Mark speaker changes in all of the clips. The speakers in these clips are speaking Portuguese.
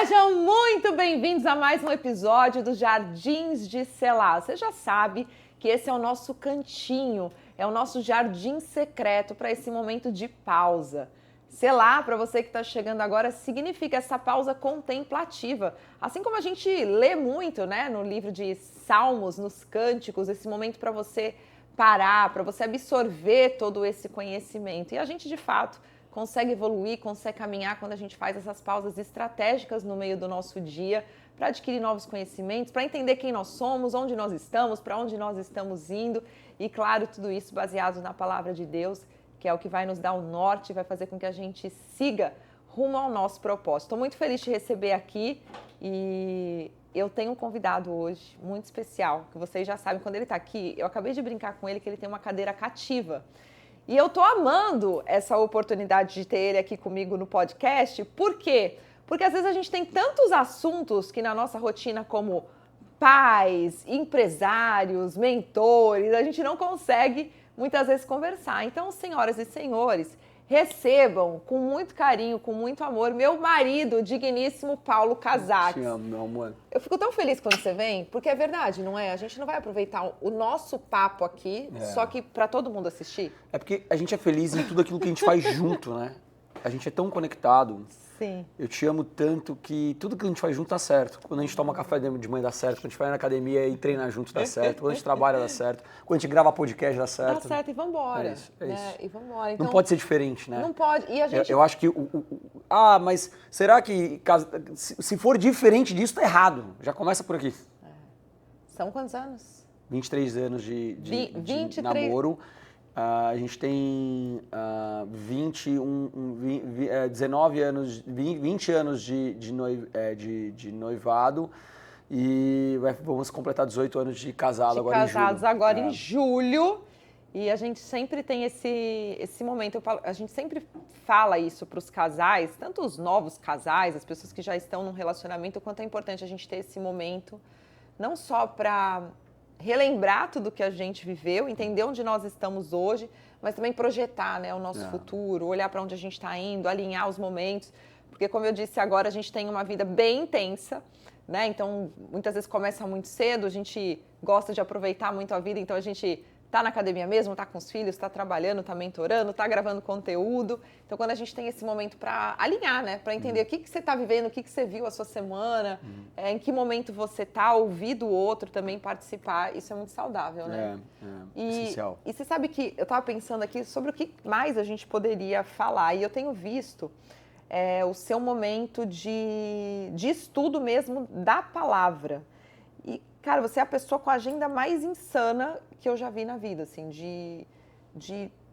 Speaker 1: Sejam muito bem-vindos a mais um episódio dos Jardins de Selá. Você já sabe que esse é o nosso cantinho, é o nosso jardim secreto para esse momento de pausa. Selá, para você que está chegando agora, significa essa pausa contemplativa. Assim como a gente lê muito, né, no livro de Salmos, nos cânticos, esse momento para você parar, para você absorver todo esse conhecimento. E a gente, de fato, consegue evoluir, consegue caminhar quando a gente faz essas pausas estratégicas no meio do nosso dia para adquirir novos conhecimentos, para entender quem nós somos, onde nós estamos, para onde nós estamos indo e, claro, tudo isso baseado na palavra de Deus, que é o que vai nos dar o norte, vai fazer com que a gente siga rumo ao nosso propósito. Estou muito feliz de receber aqui e eu tenho um convidado hoje muito especial, que vocês já sabem, quando ele está aqui, eu acabei de brincar com ele que ele tem uma cadeira cativa. E eu tô amando essa oportunidade de ter ele aqui comigo no podcast. Por quê? Porque às vezes a gente tem tantos assuntos que na nossa rotina, como pais, empresários, mentores, a gente não consegue muitas vezes conversar. Então, senhoras e senhores, recebam com muito carinho, com muito amor, meu marido, o digníssimo Paulo Casati.
Speaker 2: Te amo, meu amor.
Speaker 1: Eu fico tão feliz quando você vem, porque é verdade, não é? A gente não vai aproveitar o nosso papo aqui, só que para todo mundo assistir.
Speaker 2: É porque a gente é feliz em tudo aquilo que a gente faz junto, né? A gente é tão conectado.
Speaker 1: Sim.
Speaker 2: Eu te amo tanto que tudo que a gente faz junto dá certo. Quando a gente toma café de manhã dá certo, quando a gente vai na academia e treina junto dá certo, quando a gente trabalha dá certo, quando a gente grava podcast dá certo.
Speaker 1: Dá certo e vambora.
Speaker 2: É isso, é
Speaker 1: né?
Speaker 2: isso.
Speaker 1: E vambora. Então,
Speaker 2: não pode ser diferente, né?
Speaker 1: Não pode. E a gente...
Speaker 2: Eu acho que mas será que se for diferente disso tá errado? Já começa por aqui.
Speaker 1: São quantos anos?
Speaker 2: 23 anos de
Speaker 1: 23...
Speaker 2: namoro. A gente tem 19 anos, 20 anos de noivado e vamos completar 18 anos de casado agora em julho.
Speaker 1: Casados agora em julho. E a gente sempre tem esse momento, a gente sempre fala isso para os casais, tanto os novos casais, as pessoas que já estão num relacionamento, o quanto é importante a gente ter esse momento, não só para relembrar tudo que a gente viveu, entender onde nós estamos hoje, mas também projetar, né, o nosso futuro, olhar para onde a gente está indo, alinhar os momentos, porque como eu disse agora, a gente tem uma vida bem intensa, né? Então muitas vezes começa muito cedo, a gente gosta de aproveitar muito a vida, então a gente tá na academia mesmo, tá com os filhos, tá trabalhando, tá mentorando, tá gravando conteúdo. Então, quando a gente tem esse momento para alinhar, né? Para entender o que você tá vivendo, o que você viu a sua semana, em que momento você tá, ouvir do outro também, participar, isso é muito saudável, né?
Speaker 2: Essencial.
Speaker 1: E você sabe que eu tava pensando aqui sobre o que mais a gente poderia falar, e eu tenho visto o seu momento de estudo mesmo da palavra. E, cara, você é a pessoa com a agenda mais insana que eu já vi na vida, assim,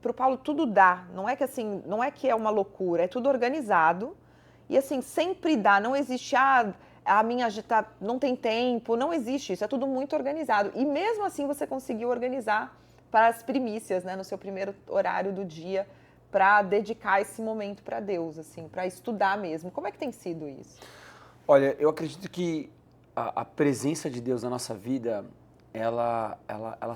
Speaker 1: pro Paulo tudo dá, não é que é uma loucura, é tudo organizado e assim, sempre dá, não existe, a minha agenda não tem tempo, não existe isso, é tudo muito organizado e mesmo assim você conseguiu organizar para as primícias, né, no seu primeiro horário do dia, para dedicar esse momento para Deus, assim, para estudar mesmo. Como é que tem sido isso?
Speaker 2: Olha, eu acredito que a presença de Deus na nossa vida, ela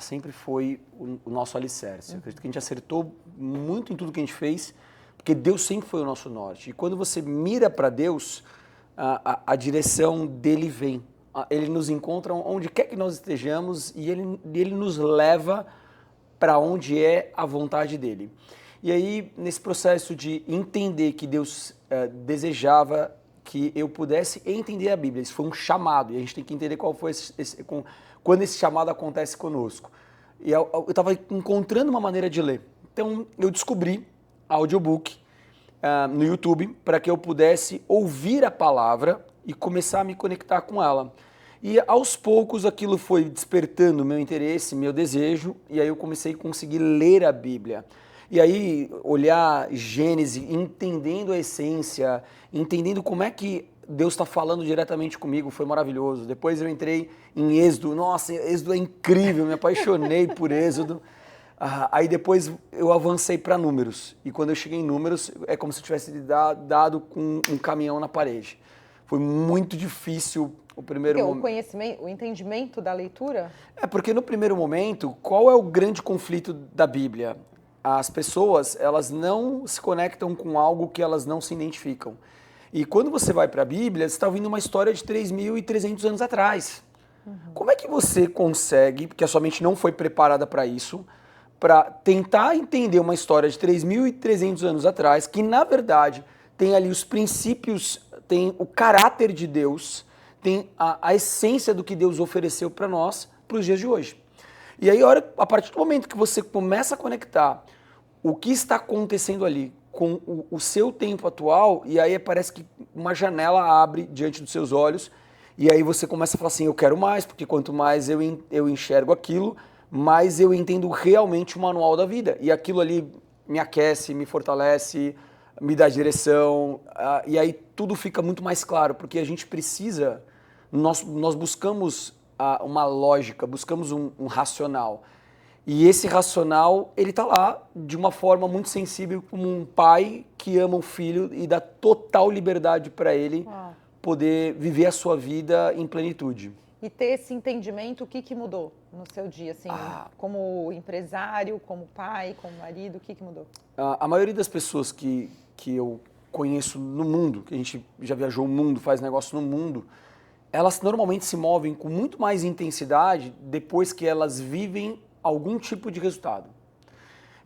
Speaker 2: sempre foi o nosso alicerce. Eu acredito que a gente acertou muito em tudo que a gente fez, porque Deus sempre foi o nosso norte. E quando você mira para Deus, a direção dele vem. Ele nos encontra onde quer que nós estejamos e ele nos leva para onde é a vontade dele. E aí, nesse processo de entender que Deus desejava que eu pudesse entender a Bíblia. Isso foi um chamado, e a gente tem que entender qual foi quando esse chamado acontece conosco. E eu estava encontrando uma maneira de ler. Então, eu descobri audiobook no YouTube para que eu pudesse ouvir a palavra e começar a me conectar com ela. E aos poucos aquilo foi despertando meu interesse, meu desejo, e aí eu comecei a conseguir ler a Bíblia. E aí, olhar Gênesis, entendendo a essência, entendendo como é que Deus está falando diretamente comigo, foi maravilhoso. Depois eu entrei em Êxodo. Nossa, Êxodo é incrível, me apaixonei por Êxodo. Aí depois eu avancei para Números. E quando eu cheguei em Números, é como se eu tivesse dado com um caminhão na parede. Foi muito difícil o primeiro momento.
Speaker 1: O conhecimento, o entendimento da leitura?
Speaker 2: É porque no primeiro momento, qual é o grande conflito da Bíblia? As pessoas, elas não se conectam com algo que elas não se identificam. E quando você vai para a Bíblia, você está ouvindo uma história de 3.300 anos atrás. Como é que você consegue, porque a sua mente não foi preparada para isso, para tentar entender uma história de 3.300 anos atrás, que na verdade tem ali os princípios, tem o caráter de Deus, tem a essência do que Deus ofereceu para nós, para os dias de hoje. E aí, a partir do momento que você começa a conectar o que está acontecendo ali com o seu tempo atual, e aí parece que uma janela abre diante dos seus olhos, e aí você começa a falar assim, eu quero mais, porque quanto mais eu enxergo aquilo, mais eu entendo realmente o manual da vida. E aquilo ali me aquece, me fortalece, me dá direção, e aí tudo fica muito mais claro, porque a gente precisa, nós buscamos uma lógica, buscamos um racional. E esse racional, ele está lá de uma forma muito sensível, como um pai que ama o filho e dá total liberdade para ele poder viver a sua vida em plenitude.
Speaker 1: E ter esse entendimento, o que mudou no seu dia, assim, como empresário, como pai, como marido, o que mudou?
Speaker 2: A maioria das pessoas que eu conheço no mundo, que a gente já viajou o mundo, faz negócio no mundo, elas normalmente se movem com muito mais intensidade depois que elas vivem algum tipo de resultado.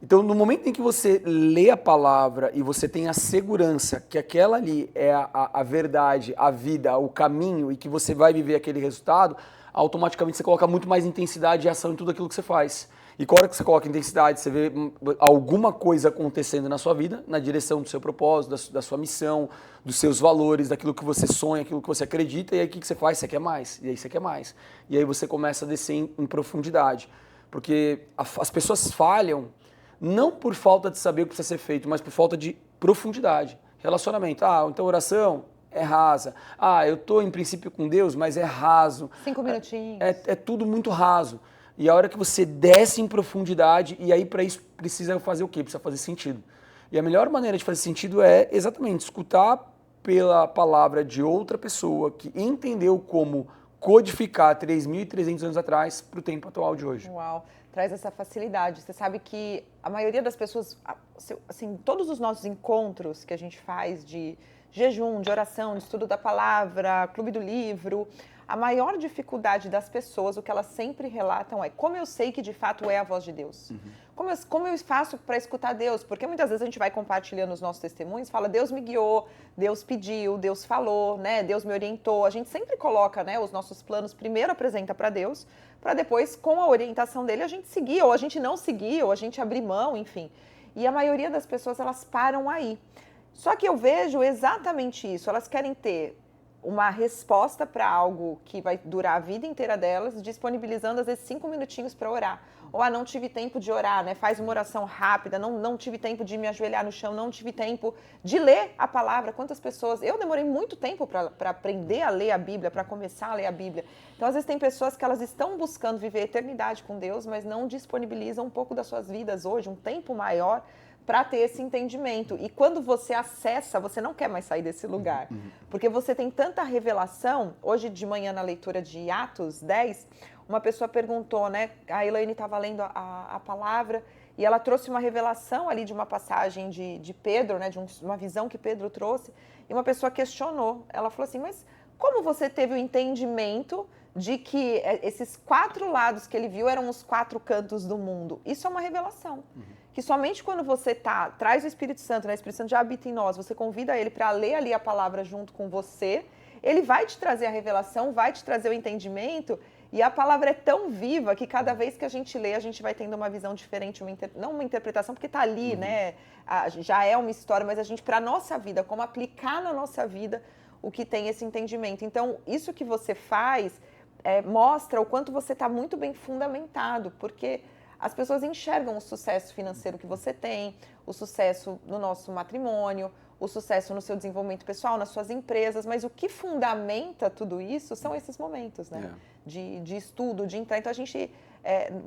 Speaker 2: Então, no momento em que você lê a palavra e você tem a segurança que aquela ali é a verdade, a vida, o caminho e que você vai viver aquele resultado, automaticamente você coloca muito mais intensidade e ação em tudo aquilo que você faz. E com a hora que você coloca intensidade, você vê alguma coisa acontecendo na sua vida, na direção do seu propósito, da sua missão, dos seus valores, daquilo que você sonha, aquilo que você acredita, e aí o que você faz? Você quer mais, e aí você quer mais. E aí você começa a descer em profundidade. Porque as pessoas falham não por falta de saber o que precisa ser feito, mas por falta de profundidade. Relacionamento. Então oração é rasa. Eu estou em princípio com Deus, mas é raso.
Speaker 1: 5 minutinhos.
Speaker 2: É tudo muito raso. E a hora que você desce em profundidade, e aí para isso precisa fazer o quê? Precisa fazer sentido. E a melhor maneira de fazer sentido é exatamente escutar pela palavra de outra pessoa que entendeu como codificar 3.300 anos atrás para o tempo atual de hoje.
Speaker 1: Uau, traz essa facilidade. Você sabe que a maioria das pessoas, assim, todos os nossos encontros que a gente faz de jejum, de oração, de estudo da palavra, clube do livro, a maior dificuldade das pessoas, o que elas sempre relatam é como eu sei que de fato é a voz de Deus. Como eu faço para escutar Deus? Porque muitas vezes a gente vai compartilhando os nossos testemunhos, fala Deus me guiou, Deus pediu, Deus falou, né? Deus me orientou. A gente sempre coloca, né, os nossos planos, primeiro apresenta para Deus, para depois, com a orientação dele, a gente seguir, ou a gente não seguir, ou a gente abrir mão, enfim. E a maioria das pessoas, elas param aí. Só que eu vejo exatamente isso, elas querem ter uma resposta para algo que vai durar a vida inteira delas, disponibilizando às vezes 5 minutinhos para orar. Ou não tive tempo de orar, né? Faz uma oração rápida, não tive tempo de me ajoelhar no chão, não tive tempo de ler a palavra. Quantas pessoas... Eu demorei muito tempo para aprender a ler a Bíblia, para começar a ler a Bíblia. Então, às vezes tem pessoas que elas estão buscando viver a eternidade com Deus, mas não disponibilizam um pouco das suas vidas hoje, um tempo maior, para ter esse entendimento. E quando você acessa, você não quer mais sair desse lugar. Porque você tem tanta revelação. Hoje de manhã, na leitura de Atos 10, uma pessoa perguntou, né? A Elaine estava lendo a palavra e ela trouxe uma revelação ali de uma passagem de Pedro, né? De uma visão que Pedro trouxe. E uma pessoa questionou. Ela falou assim, mas como você teve o entendimento de que esses 4 lados que ele viu eram os 4 cantos do mundo? Isso é uma revelação. Que somente quando você traz o Espírito Santo, né? O Espírito Santo já habita em nós, você convida ele para ler ali a palavra junto com você, ele vai te trazer a revelação, vai te trazer o entendimento, e a palavra é tão viva que cada vez que a gente lê, a gente vai tendo uma visão diferente, não uma interpretação, porque está ali, né? Já é uma história, mas a gente, para a nossa vida, como aplicar na nossa vida o que tem esse entendimento. Então, isso que você faz mostra o quanto você está muito bem fundamentado, porque as pessoas enxergam o sucesso financeiro que você tem, o sucesso no nosso matrimônio, o sucesso no seu desenvolvimento pessoal, nas suas empresas, mas o que fundamenta tudo isso são esses momentos, né? De estudo, de entrar. Então,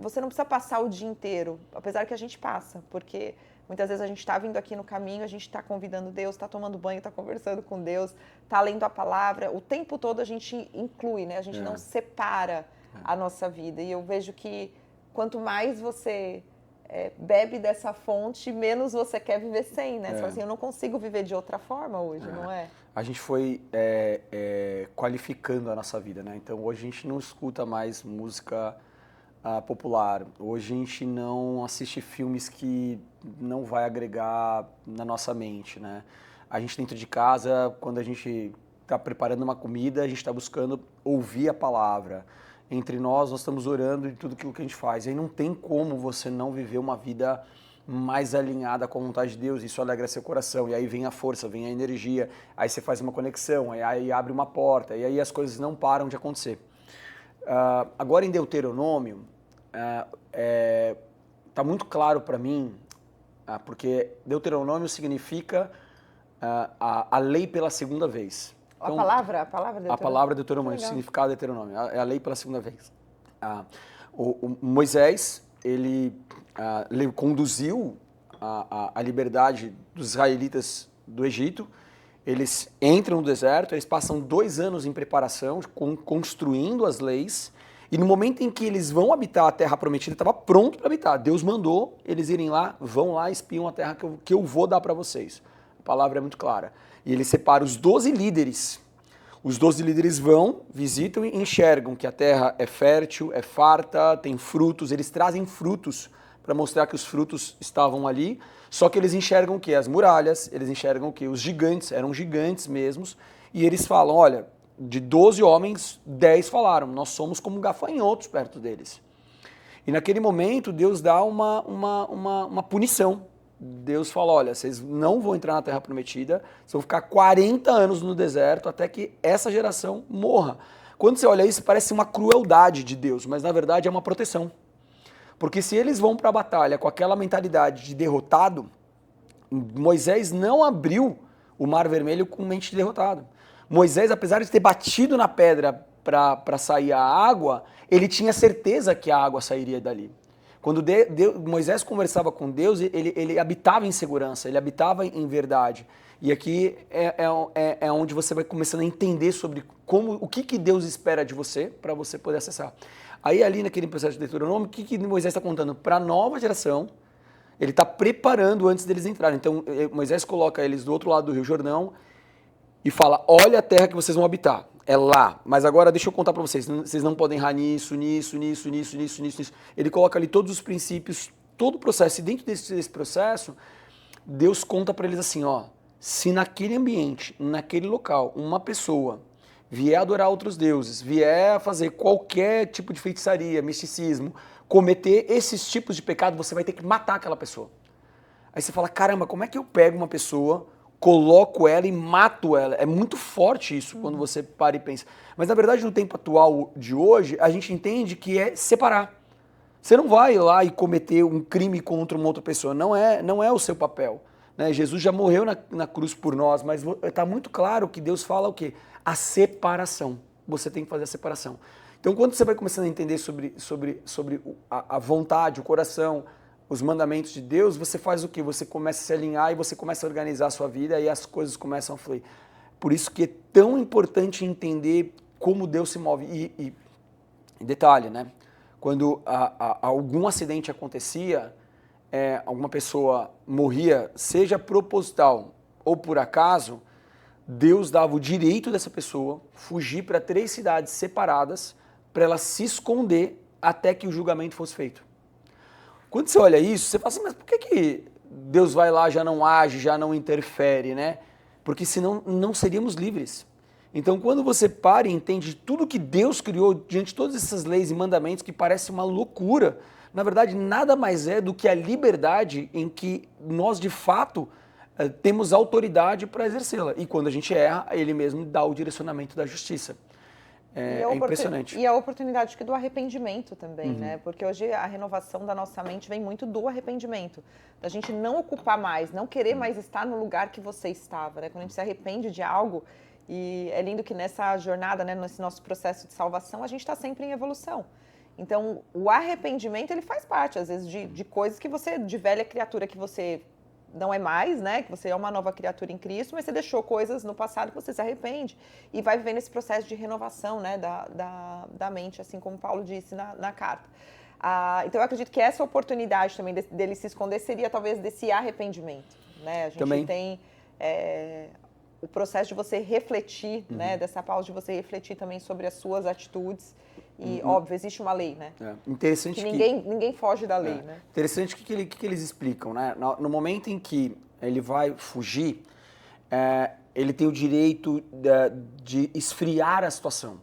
Speaker 1: você não precisa passar o dia inteiro, apesar que a gente passa, porque muitas vezes a gente está vindo aqui no caminho, a gente está convidando Deus, está tomando banho, está conversando com Deus, está lendo a palavra, o tempo todo a gente inclui, né? A gente não separa a nossa vida. E eu vejo que quanto mais você bebe dessa fonte, menos você quer viver sem, né? Você fala assim, eu não consigo viver de outra forma hoje, não é?
Speaker 2: A gente foi qualificando a nossa vida, né? Então hoje a gente não escuta mais música popular, hoje a gente não assiste filmes que não vai agregar na nossa mente, né? A gente dentro de casa, quando a gente está preparando uma comida, a gente está buscando ouvir a palavra. Entre nós estamos orando de tudo aquilo que a gente faz. E aí não tem como você não viver uma vida mais alinhada com a vontade de Deus. Isso alegra seu coração. E aí vem a força, vem a energia. Aí você faz uma conexão, aí abre uma porta. E aí as coisas não param de acontecer. Agora em Deuteronômio, está muito claro para mim, porque Deuteronômio significa a lei pela segunda vez.
Speaker 1: Então, a palavra Deuteronômio?
Speaker 2: A palavra Deuteronômio, o significado de Deuteronômio, é a lei pela segunda vez. O Moisés, ele conduziu a liberdade dos israelitas do Egito. Eles entram no deserto, eles passam 2 anos em preparação, construindo as leis, e no momento em que eles vão habitar a terra prometida, estava pronto para habitar. Deus mandou eles irem lá, vão lá, espiam a terra que eu vou dar para vocês. A palavra é muito clara. E ele separa os 12 líderes. Os 12 líderes vão, visitam e enxergam que a terra é fértil, é farta, tem frutos. Eles trazem frutos para mostrar que os frutos estavam ali. Só que eles enxergam o quê? As muralhas, eles enxergam o quê? Os gigantes, eram gigantes mesmos. E eles falam, olha, de 12 homens, 10 falaram, nós somos como gafanhotos perto deles. E naquele momento, Deus dá uma punição. Deus fala, olha, vocês não vão entrar na Terra Prometida, vocês vão ficar 40 anos no deserto até que essa geração morra. Quando você olha isso, parece uma crueldade de Deus, mas na verdade é uma proteção. Porque se eles vão para a batalha com aquela mentalidade de derrotado, Moisés não abriu o Mar Vermelho com mente de derrotado. Moisés, apesar de ter batido na pedra para sair a água, ele tinha certeza que a água sairia dali. Quando Moisés conversava com Deus, ele habitava em segurança, ele habitava em verdade. E aqui é onde você vai começando a entender sobre o que Deus espera de você, para você poder acessar. Aí ali naquele processo de Deuteronômio, o que Moisés está contando? Para a nova geração, ele está preparando antes deles entrarem. Então Moisés coloca eles do outro lado do Rio Jordão e fala, olha a terra que vocês vão habitar. É lá, mas agora deixa eu contar para vocês, vocês não podem errar nisso. Ele coloca ali todos os princípios, todo o processo, e dentro desse processo, Deus conta para eles assim, ó, se naquele ambiente, naquele local, uma pessoa vier adorar outros deuses, vier fazer qualquer tipo de feitiçaria, misticismo, cometer esses tipos de pecado, você vai ter que matar aquela pessoa. Aí você fala, caramba, como é que eu pego uma pessoa, coloco ela e mato ela? É muito forte isso quando você para e pensa. Mas na verdade no tempo atual de hoje, a gente entende que é separar. Você não vai lá e cometer um crime contra uma outra pessoa, não é o seu papel. Né? Jesus já morreu na cruz por nós, mas está muito claro que Deus fala o quê? A separação. Você tem que fazer a separação. Então quando você vai começando a entender sobre a vontade, o coração, os mandamentos de Deus, você faz o quê? Você começa a se alinhar e você começa a organizar a sua vida e as coisas começam a fluir. Por isso que é tão importante entender como Deus se move. E detalhe, né? Quando algum acidente acontecia, alguma pessoa morria, seja proposital ou por acaso, Deus dava o direito dessa pessoa fugir para 3 cidades separadas para ela se até que o julgamento fosse feito. Quando você olha isso, você fala assim, mas por que Deus vai lá, já não age, já não interfere, né? Porque senão não seríamos livres. Então quando você para e entende tudo que Deus criou diante de todas essas leis e mandamentos que parece uma loucura, na verdade nada mais é do que a liberdade em que nós de fato temos autoridade para exercê-la. E quando a gente erra, ele mesmo dá o direcionamento da justiça. É impressionante.
Speaker 1: E a oportunidade do arrependimento também, né? Porque hoje a renovação da nossa mente vem muito do arrependimento. Da gente não ocupar mais, não querer mais estar no lugar que você estava, né? Quando a gente se arrepende de algo, e é lindo que nessa jornada, né, nesse nosso processo de salvação, a gente está sempre em evolução. Então, o arrependimento, ele faz parte, às vezes, de coisas que você, de velha criatura que você não é mais, né? Que você é uma nova criatura em Cristo, mas você deixou coisas no passado que você se arrepende e vai vivendo esse processo de renovação, né? Da mente, assim como Paulo disse na carta. Então eu acredito que essa oportunidade também dele se esconder seria talvez desse arrependimento, né? A gente
Speaker 2: Também.
Speaker 1: tem o processo de você refletir, né? Dessa pausa de você refletir também sobre as suas atitudes. E, óbvio, existe uma lei, né?
Speaker 2: Interessante
Speaker 1: que ninguém foge da lei, né?
Speaker 2: Interessante o que eles explicam, né? No momento em que ele vai fugir, ele tem o direito de esfriar a situação.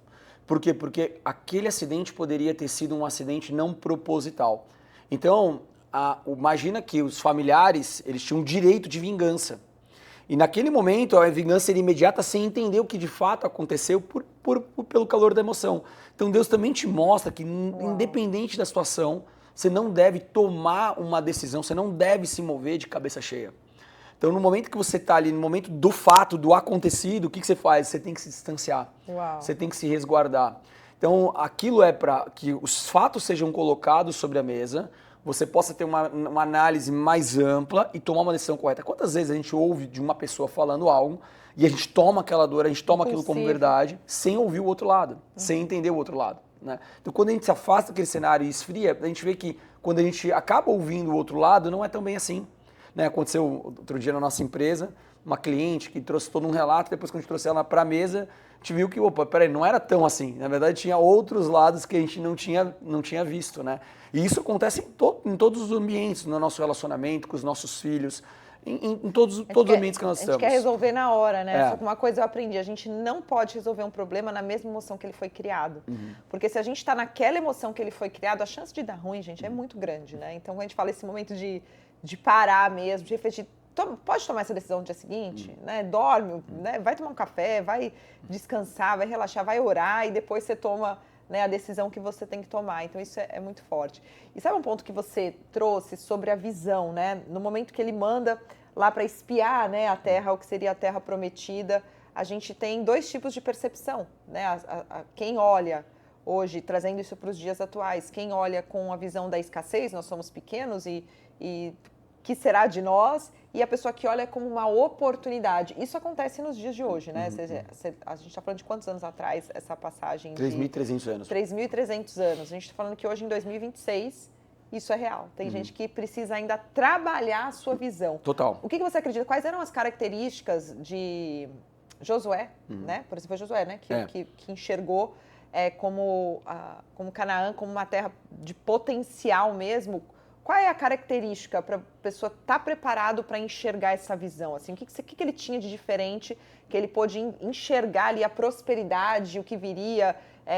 Speaker 2: Por quê? Porque aquele acidente poderia ter sido um acidente não proposital. Então, imagina que os familiares, eles tinham direito de vingança. E naquele momento, a vingança seria imediata sem entender o que de fato aconteceu pelo calor da emoção. Então Deus também te mostra que, independente da situação, você não deve tomar uma decisão, você não deve se mover de cabeça cheia. Então no momento que você está ali, no momento do fato, do acontecido, o que você faz? Você tem que se distanciar, você tem que se resguardar. Então aquilo é para que os fatos sejam colocados sobre a mesa, você possa ter uma análise mais ampla e tomar uma decisão correta. Quantas vezes a gente ouve de uma pessoa falando algo e a gente toma aquela dor, a gente toma aquilo como verdade, sem ouvir o outro lado, sem entender o outro lado, né? Então quando a gente se afasta daquele cenário e esfria, a gente vê que quando a gente acaba ouvindo o outro lado, não é tão bem assim, né? Aconteceu outro dia na nossa empresa, uma cliente que trouxe todo um relato, depois quando a gente trouxe ela para a mesa, a gente viu que, opa, peraí, não era tão assim. Na verdade, tinha outros lados que a gente não tinha visto, né? E isso acontece em todos os ambientes, no nosso relacionamento, com os nossos filhos, em todos os ambientes que nós estamos.
Speaker 1: A gente quer resolver na hora, né? Só que uma coisa eu aprendi, a gente não pode resolver um problema na mesma emoção que ele foi criado. Porque se a gente está naquela emoção que ele foi criado, a chance de dar ruim, gente, é muito grande, né? Então, quando a gente fala esse momento de parar mesmo, de refletir, pode tomar essa decisão no dia seguinte, né? Dorme, né? Vai tomar um café, vai descansar, vai relaxar, vai orar e depois você toma, né, a decisão que você tem que tomar. Então isso é muito forte. E sabe um ponto que você trouxe sobre a visão, né? No momento que ele manda lá para espiar, né, a terra, o que seria a terra prometida, a gente tem dois tipos de percepção, né? Quem olha hoje, trazendo isso para os dias atuais, quem olha com a visão da escassez, nós somos pequenos e que será de nós, e a pessoa que olha como uma oportunidade. Isso acontece nos dias de hoje, né? A gente está falando de quantos anos atrás essa passagem?
Speaker 2: 3.300 anos.
Speaker 1: 3.300 anos. A gente está falando que hoje, em 2026, isso é real. Tem gente que precisa ainda trabalhar a sua visão.
Speaker 2: Total.
Speaker 1: O que você acredita? Quais eram as características de Josué, né? Por exemplo, foi Josué, né? Que enxergou como Canaã, como uma terra de potencial mesmo. Qual é a característica para a pessoa estar preparado para enxergar essa visão? Assim, o que ele tinha de diferente que ele pôde enxergar ali a prosperidade, o que viria,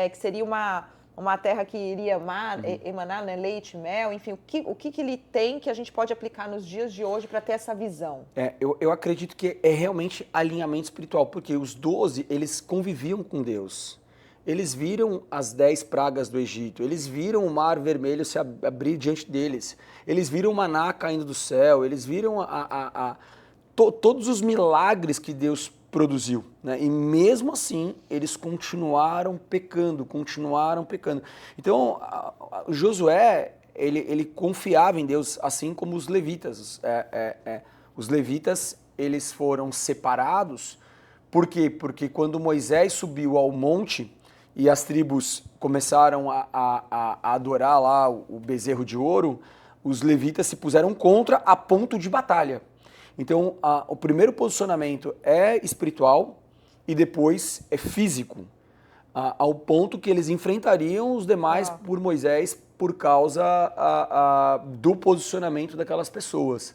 Speaker 1: que seria uma terra que iria emanar, né, leite e mel, enfim, o que ele tem que a gente pode aplicar nos dias de hoje para ter essa visão?
Speaker 2: Eu acredito que é realmente alinhamento espiritual, porque os 12, eles conviviam com Deus. Eles viram as 10 pragas do Egito, eles viram o mar vermelho se abrir diante deles, eles viram o maná caindo do céu, eles viram todos os milagres que Deus produziu, né? E mesmo assim, eles continuaram pecando. Então, Josué, ele confiava em Deus, assim como os levitas. Os levitas, eles foram separados, por quê? Porque quando Moisés subiu ao monte, e as tribos começaram a adorar lá o bezerro de ouro, os levitas se puseram contra a ponto de batalha. Então, o primeiro posicionamento é espiritual e depois é físico, ao ponto que eles enfrentariam os demais por Moisés por causa do posicionamento daquelas pessoas.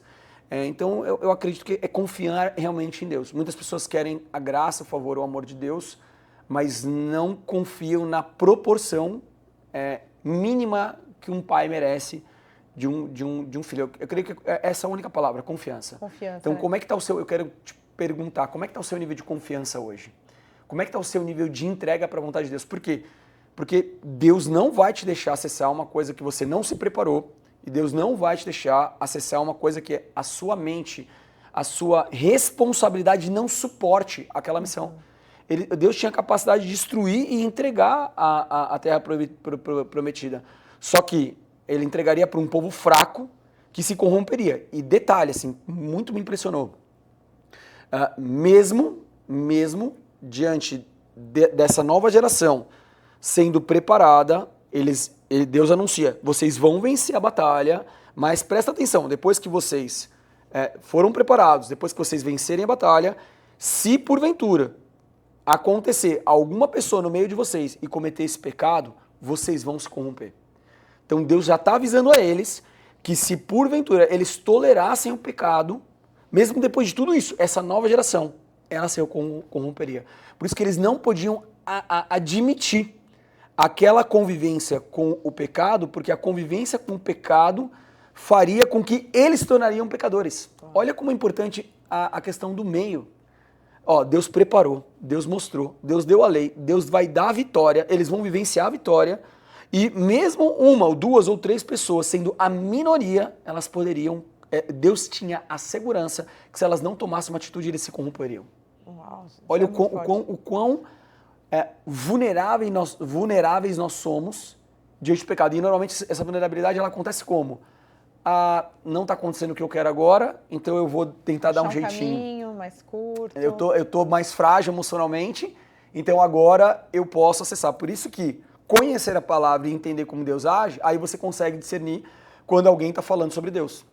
Speaker 2: Então, eu acredito que é confiar realmente em Deus. Muitas pessoas querem a graça, o favor, o amor de Deus, mas não confiam na proporção mínima que um pai merece de um filho. Eu creio que essa é a única palavra, confiança. Então, como é que está o seu... Eu quero te perguntar, como é que está o seu nível de confiança hoje? Como é que está o seu nível de entrega para a vontade de Deus? Por quê? Porque Deus não vai te deixar acessar uma coisa que você não se preparou, e Deus não vai te deixar acessar uma coisa que a sua mente, a sua responsabilidade não suporte aquela missão. Deus tinha a capacidade de destruir e entregar a terra prometida. Só que ele entregaria para um povo fraco que se corromperia. E detalhe, assim, muito me impressionou. Mesmo diante dessa nova geração sendo preparada, Deus anuncia, vocês vão vencer a batalha, mas presta atenção, depois que vocês foram preparados, depois que vocês vencerem a batalha, se porventura acontecer alguma pessoa no meio de vocês e cometer esse pecado, vocês vão se corromper. Então Deus já está avisando a eles que se porventura eles tolerassem o pecado, mesmo depois de tudo isso, essa nova geração, ela se corromperia. Por isso que eles não podiam admitir aquela convivência com o pecado, porque a convivência com o pecado faria com que eles se tornariam pecadores. Olha como é importante a questão do meio. Deus preparou, Deus mostrou, Deus deu a lei, Deus vai dar a vitória, eles vão vivenciar a vitória, e mesmo uma ou duas ou três pessoas sendo a minoria, elas poderiam, Deus tinha a segurança que se elas não tomassem uma atitude, eles se corromperiam. Olha o quão vulneráveis nós somos diante do pecado. E normalmente essa vulnerabilidade ela acontece como? Não está acontecendo o que eu quero agora, então eu vou tentar dar um jeitinho.
Speaker 1: Um caminho mais curto.
Speaker 2: Eu tô mais frágil emocionalmente, então agora eu posso acessar. Por isso que conhecer a palavra e entender como Deus age, aí você consegue discernir quando alguém está falando sobre Deus.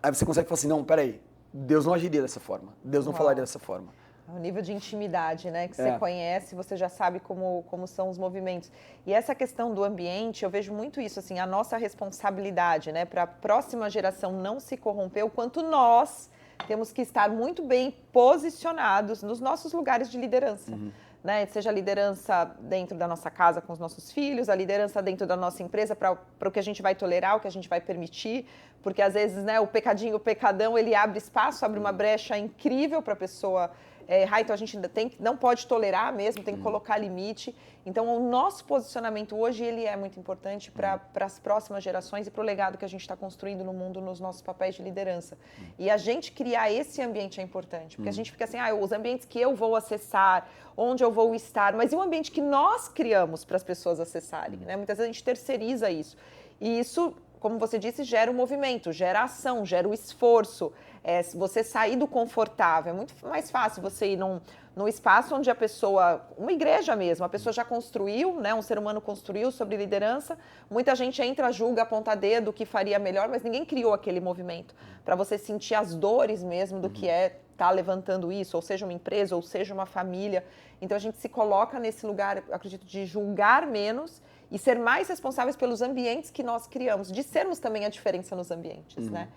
Speaker 2: Aí você consegue falar assim, não, peraí, Deus não agiria dessa forma, Deus não falaria dessa forma.
Speaker 1: É um nível de intimidade, né? Que você conhece, você já sabe como são os movimentos. E essa questão do ambiente, eu vejo muito isso, assim, a nossa responsabilidade, né? Para a próxima geração não se corromper, o quanto nós temos que estar muito bem posicionados nos nossos lugares de liderança. Né? Seja a liderança dentro da nossa casa com os nossos filhos, a liderança dentro da nossa empresa para o que a gente vai tolerar, o que a gente vai permitir, porque às vezes, né, o pecadão, ele abre espaço, abre uma brecha incrível para a pessoa errar, então a gente não pode tolerar mesmo, tem que colocar limite. Então o nosso posicionamento hoje, ele é muito importante para as próximas gerações e para o legado que a gente está construindo no mundo nos nossos papéis de liderança. E a gente criar esse ambiente é importante, porque a gente fica assim, os ambientes que eu vou acessar, onde eu vou estar, mas e o ambiente que nós criamos para as pessoas acessarem, né? Muitas vezes a gente terceiriza isso. E isso, como você disse, gera um movimento, gera ação, gera o esforço. Você sair do confortável, é muito mais fácil você ir num espaço onde a pessoa, uma igreja mesmo, a pessoa já construiu, né, um ser humano construiu sobre liderança, muita gente entra, julga, aponta dedo, o que faria melhor, mas ninguém criou aquele movimento para você sentir as dores mesmo do que estar levantando isso, ou seja uma empresa, ou seja uma família. Então a gente se coloca nesse lugar, acredito, de julgar menos e ser mais responsáveis pelos ambientes que nós criamos, de sermos também a diferença nos ambientes, né?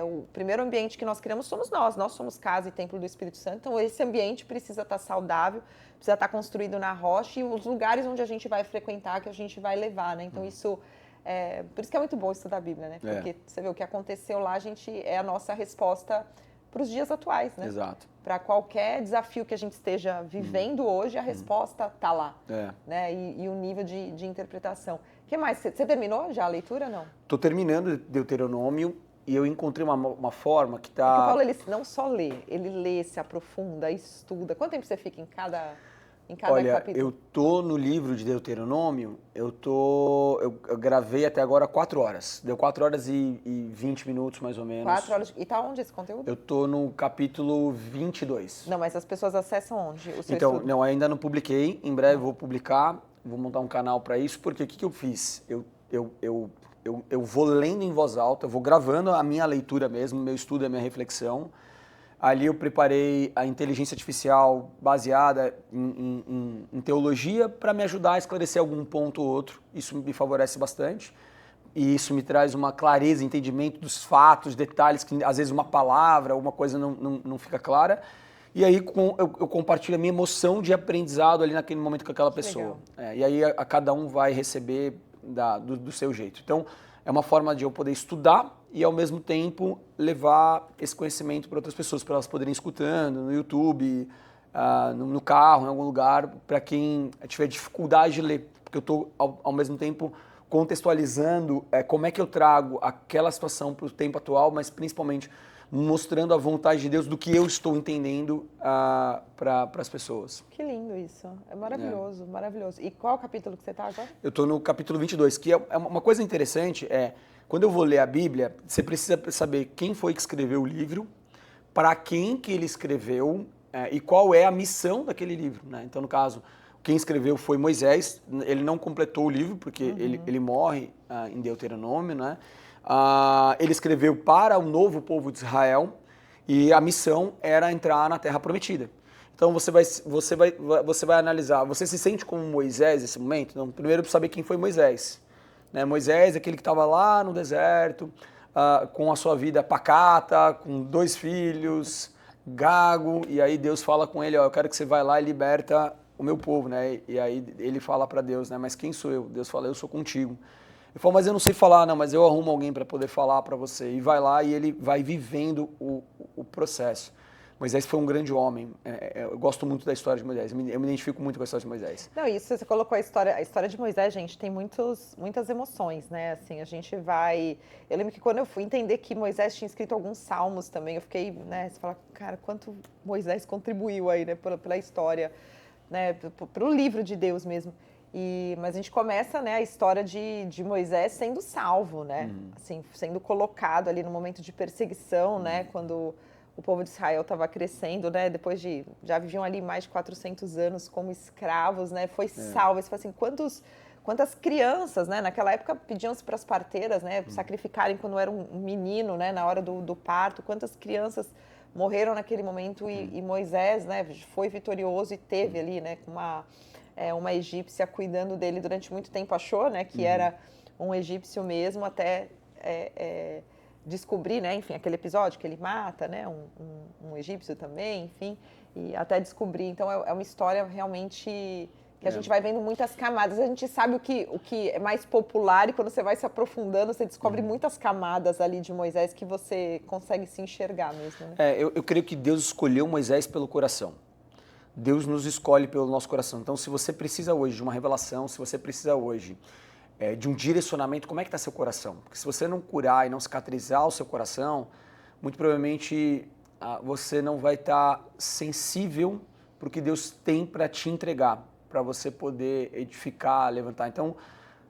Speaker 1: O primeiro ambiente que nós criamos somos nós somos casa e templo do Espírito Santo, então esse ambiente precisa estar saudável, precisa estar construído na rocha e os lugares onde a gente vai frequentar, que a gente vai levar, né? Então isso, por isso que é muito bom estudar a Bíblia, né? Porque você vê o que aconteceu lá, é a nossa resposta para os dias atuais, né?
Speaker 2: Exato.
Speaker 1: Para qualquer desafio que a gente esteja vivendo hoje, a resposta está lá, né? E o nível de interpretação. O que mais? Você terminou já a leitura, não?
Speaker 2: Estou terminando Deuteronômio e eu encontrei uma forma que está...
Speaker 1: É que o Paulo, ele não só lê, ele lê, se aprofunda, estuda. Quanto tempo você fica em cada capítulo?
Speaker 2: Eu tô no livro de Deuteronômio, eu gravei até agora 4 horas. Deu 4 horas e 20 minutos, mais ou menos.
Speaker 1: 4 horas. E tá onde esse conteúdo?
Speaker 2: Eu tô no capítulo 22.
Speaker 1: Não, mas as pessoas acessam onde? O seu
Speaker 2: então,
Speaker 1: estudo?
Speaker 2: não, ainda não publiquei. Em breve vou publicar, vou montar um canal para isso, porque o que eu fiz? Eu vou lendo em voz alta, eu vou gravando a minha leitura mesmo, meu estudo, a minha reflexão. Ali eu preparei a inteligência artificial baseada em teologia para me ajudar a esclarecer algum ponto ou outro. Isso me favorece bastante. E isso me traz uma clareza, entendimento dos fatos, detalhes, que às vezes uma palavra, uma coisa não fica clara. E aí eu compartilho a minha emoção de aprendizado ali naquele momento com aquela pessoa. E aí a cada um vai receber do seu jeito. Então, é uma forma de eu poder estudar e, ao mesmo tempo, levar esse conhecimento para outras pessoas, para elas poderem escutando no YouTube, no carro, em algum lugar, para quem tiver dificuldade de ler. Porque eu estou, ao mesmo tempo, contextualizando como é que eu trago aquela situação para o tempo atual, mas principalmente mostrando a vontade de Deus do que eu estou entendendo para as pessoas.
Speaker 1: Que lindo isso. É maravilhoso, maravilhoso. E qual capítulo que você está agora?
Speaker 2: Eu estou no capítulo 22, que é uma coisa interessante, quando eu vou ler a Bíblia, você precisa saber quem foi que escreveu o livro, para quem que ele escreveu e qual é a missão daquele livro, né? Então, no caso, quem escreveu foi Moisés. Ele não completou o livro, porque ele morre em Deuteronômio, né? Ele escreveu para o novo povo de Israel e a missão era entrar na Terra Prometida. Então você vai analisar, você se sente como Moisés nesse momento? Então, primeiro, para saber quem foi Moisés. Né? Moisés é aquele que estava lá no deserto, com a sua vida pacata, com 2 filhos, gago, e aí Deus fala com ele, ó, eu quero que você vá lá e liberta o meu povo, né? E aí ele fala para Deus, né? Mas quem sou eu? Deus fala, eu sou contigo. Ele falou, mas eu não sei falar, não, mas eu arrumo alguém para poder falar para você. E vai lá e ele vai vivendo o processo. Moisés foi um grande homem. Eu gosto muito da história de Moisés. Eu me identifico muito com a história de Moisés.
Speaker 1: Não, isso você colocou a história de Moisés, gente, tem muitas emoções, né? Assim, a gente vai. Eu lembro que quando eu fui entender que Moisés tinha escrito alguns salmos também, eu fiquei, né? Você fala, cara, quanto Moisés contribuiu aí, né? Pela história, né? Pro livro de Deus mesmo. Mas a gente começa, né, a história de Moisés sendo salvo, né? Assim, sendo colocado ali no momento de perseguição, né? Quando o povo de Israel estava crescendo, né? Depois já viviam ali mais de 400 anos como escravos, né? Foi salvo. Você fala assim, quantas crianças, né? Naquela época pediam-se para as parteiras, né? Sacrificarem quando era um menino, né? Na hora do parto. Quantas crianças morreram naquele momento e Moisés, né? Foi vitorioso e teve ali, né? Com uma egípcia cuidando dele durante muito tempo, achou, né? Que era um egípcio mesmo, até descobrir, né, enfim, aquele episódio que ele mata, né, um egípcio também, enfim, e até descobrir. Então é uma história realmente que a gente vai vendo muitas camadas. A gente sabe o que é mais popular e quando você vai se aprofundando, você descobre muitas camadas ali de Moisés que você consegue se enxergar mesmo. Né?
Speaker 2: Eu creio que Deus escolheu Moisés pelo coração. Deus nos escolhe pelo nosso coração. Então, se você precisa hoje de uma revelação, se você precisa hoje de um direcionamento, como é que está seu coração? Porque se você não curar e não cicatrizar o seu coração, muito provavelmente você não vai estar sensível para o que Deus tem para te entregar, para você poder edificar, levantar. Então,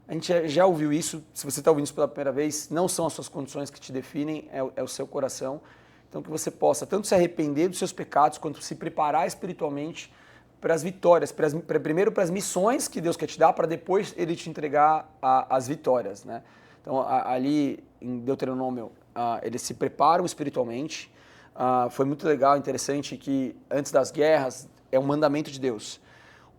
Speaker 2: a gente já ouviu isso, se você está ouvindo isso pela primeira vez, não são as suas condições que te definem, é o seu coração. Então, que você possa tanto se arrepender dos seus pecados, quanto se preparar espiritualmente para as vitórias, primeiro para as missões que Deus quer te dar, para depois Ele te entregar as vitórias, né? Então, ali em Deuteronômio, eles se preparam espiritualmente. Foi muito legal, interessante que antes das guerras, é um mandamento de Deus.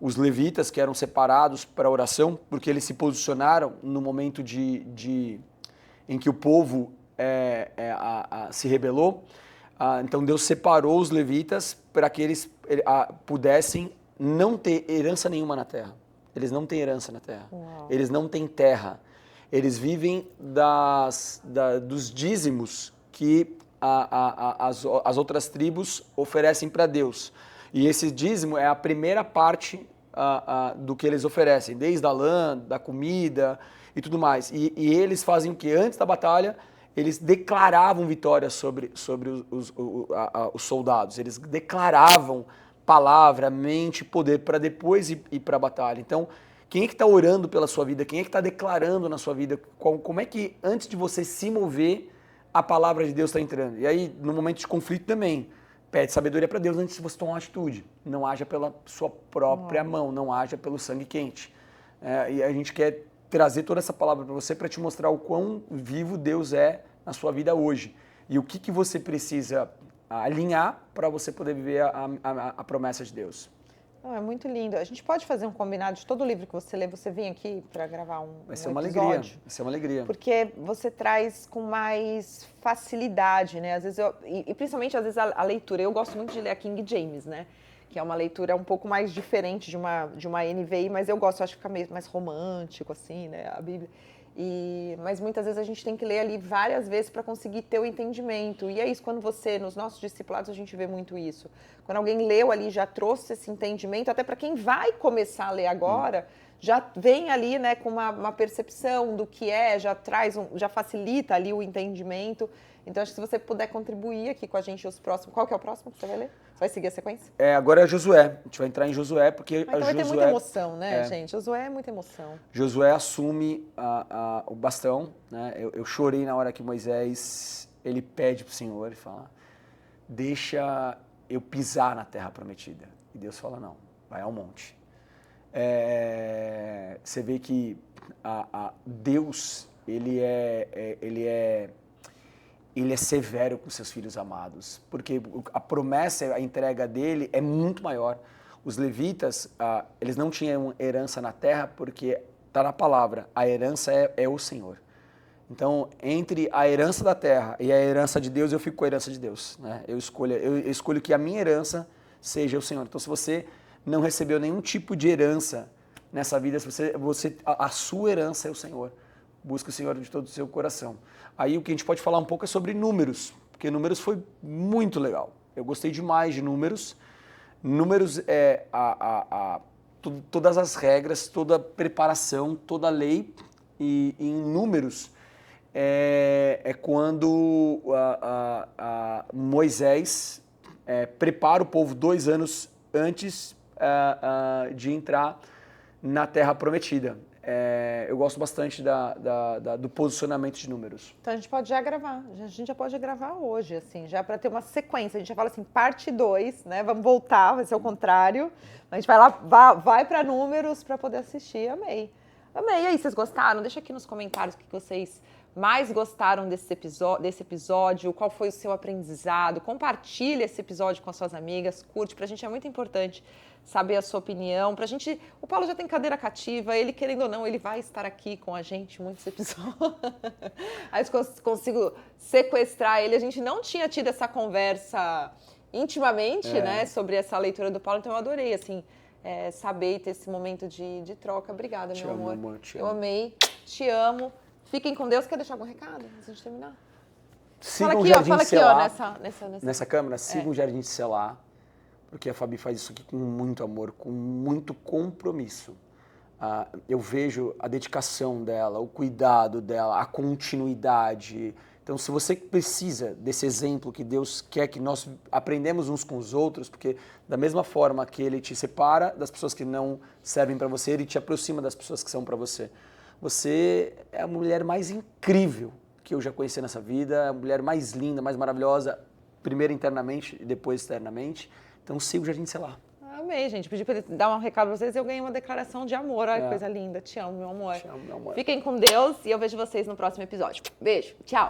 Speaker 2: Os levitas que eram separados para a oração, porque eles se posicionaram no momento em que o povo se rebelou. Então Deus separou os levitas para que eles pudessem não ter herança nenhuma na terra. Eles não têm herança na terra. Uau. Eles não têm terra. Eles vivem dos dízimos que as outras tribos oferecem para Deus. E esse dízimo é a primeira parte do que eles oferecem, desde a lã, da comida e tudo mais. E eles fazem o que? Antes da batalha, eles declaravam vitória sobre os soldados. Eles declaravam palavra, mente, poder para depois ir para a batalha. Então, quem é que está orando pela sua vida? Quem é que está declarando na sua vida? Como é que, antes de você se mover, a palavra de Deus está entrando? E aí, no momento de conflito também, pede sabedoria para Deus antes de você tomar uma atitude. Não haja pela sua própria mão, não haja pelo sangue quente. E a gente quer trazer toda essa palavra para você para te mostrar o quão vivo Deus é na sua vida hoje. E o que você precisa alinhar para você poder viver a promessa de Deus.
Speaker 1: É muito lindo. A gente pode fazer um combinado de todo o livro que você lê, você vem aqui para gravar um
Speaker 2: Vai ser
Speaker 1: um
Speaker 2: uma
Speaker 1: episódio?
Speaker 2: alegria. Vai ser uma alegria.
Speaker 1: Porque você traz com mais facilidade, né? Às vezes e principalmente às vezes a leitura. Eu gosto muito de ler a King James, né? Que é uma leitura um pouco mais diferente de uma NVI, mas eu gosto, acho que fica mais romântico, assim, né? A Bíblia. Mas muitas vezes a gente tem que ler ali várias vezes para conseguir ter o entendimento. E é isso, quando nos nossos discipulados, a gente vê muito isso. Quando alguém leu ali, já trouxe esse entendimento, até para quem vai começar a ler agora, já vem ali, né, com uma percepção do que já já facilita ali o entendimento. Então, acho que se você puder contribuir aqui com a gente os próximos... Qual que é o próximo que você vai ler? Você vai seguir a sequência?
Speaker 2: Agora é Josué. A gente vai entrar em Josué, porque
Speaker 1: então vai ter muita emoção, né, gente? Josué é muita emoção.
Speaker 2: Josué assume o bastão, né? Eu chorei na hora que Moisés, ele pede para o Senhor e fala, deixa eu pisar na terra prometida. E Deus fala, não, vai ao monte. Você vê que Deus, ele é severo com seus filhos amados, porque a promessa, a entrega dele é muito maior. Os levitas, eles não tinham herança na terra, porque está na palavra, a herança é o Senhor. Então, entre a herança da terra e a herança de Deus, eu fico com a herança de Deus, né? Eu escolho que a minha herança seja o Senhor. Então, se você não recebeu nenhum tipo de herança nessa vida, a sua herança é o Senhor. Busca o Senhor de todo o seu coração. Aí o que a gente pode falar um pouco é sobre números, porque números foi muito legal. Eu gostei demais de números. Números é todas as regras, toda a preparação, toda a lei, e em números é quando Moisés prepara o povo 2 anos antes de entrar na Terra Prometida. Eu gosto bastante do posicionamento de números.
Speaker 1: Então a gente pode já gravar, a gente já pode gravar hoje, assim, já para ter uma sequência. A gente já fala assim, parte 2, né? Vamos voltar, vai ser o contrário. A gente vai lá, vai para números para poder assistir. Amei. Amei. E aí, vocês gostaram? Deixa aqui nos comentários o que vocês mais gostaram desse episódio, qual foi o seu aprendizado. Compartilha esse episódio com as suas amigas, curte, pra gente é muito importante saber a sua opinião. Pra gente, o Paulo já tem cadeira cativa, ele querendo ou não, ele vai estar aqui com a gente em muitos episódios. Aí eu consigo sequestrar ele. A gente não tinha tido essa conversa intimamente, né, sobre essa leitura do Paulo, então eu adorei, assim, saber e ter esse momento de troca. Obrigada, meu amor.
Speaker 2: Amor, te
Speaker 1: eu
Speaker 2: amo.
Speaker 1: amei, te amo. Fiquem com Deus. Quer deixar algum recado antes de a gente terminar?
Speaker 2: Sigam o Jardim de Selar.
Speaker 1: Nessa
Speaker 2: câmera, sigam o Jardim de Selar, porque a Fabi faz isso aqui com muito amor, com muito compromisso. Eu vejo a dedicação dela, o cuidado dela, a continuidade. Então, se você precisa desse exemplo que Deus quer que nós aprendemos uns com os outros, porque da mesma forma que Ele te separa das pessoas que não servem para você, Ele te aproxima das pessoas que são para você. Você é a mulher mais incrível que eu já conheci nessa vida, a mulher mais linda, mais maravilhosa, primeiro internamente e depois externamente. Então siga o Jardim de Selar.
Speaker 1: Amei, gente. Pedi para ele dar um recado para vocês e eu ganhei uma declaração de amor. Olha que coisa linda. Te amo, meu amor.
Speaker 2: Te amo, meu amor.
Speaker 1: Fiquem com Deus e eu vejo vocês no próximo episódio. Beijo. Tchau.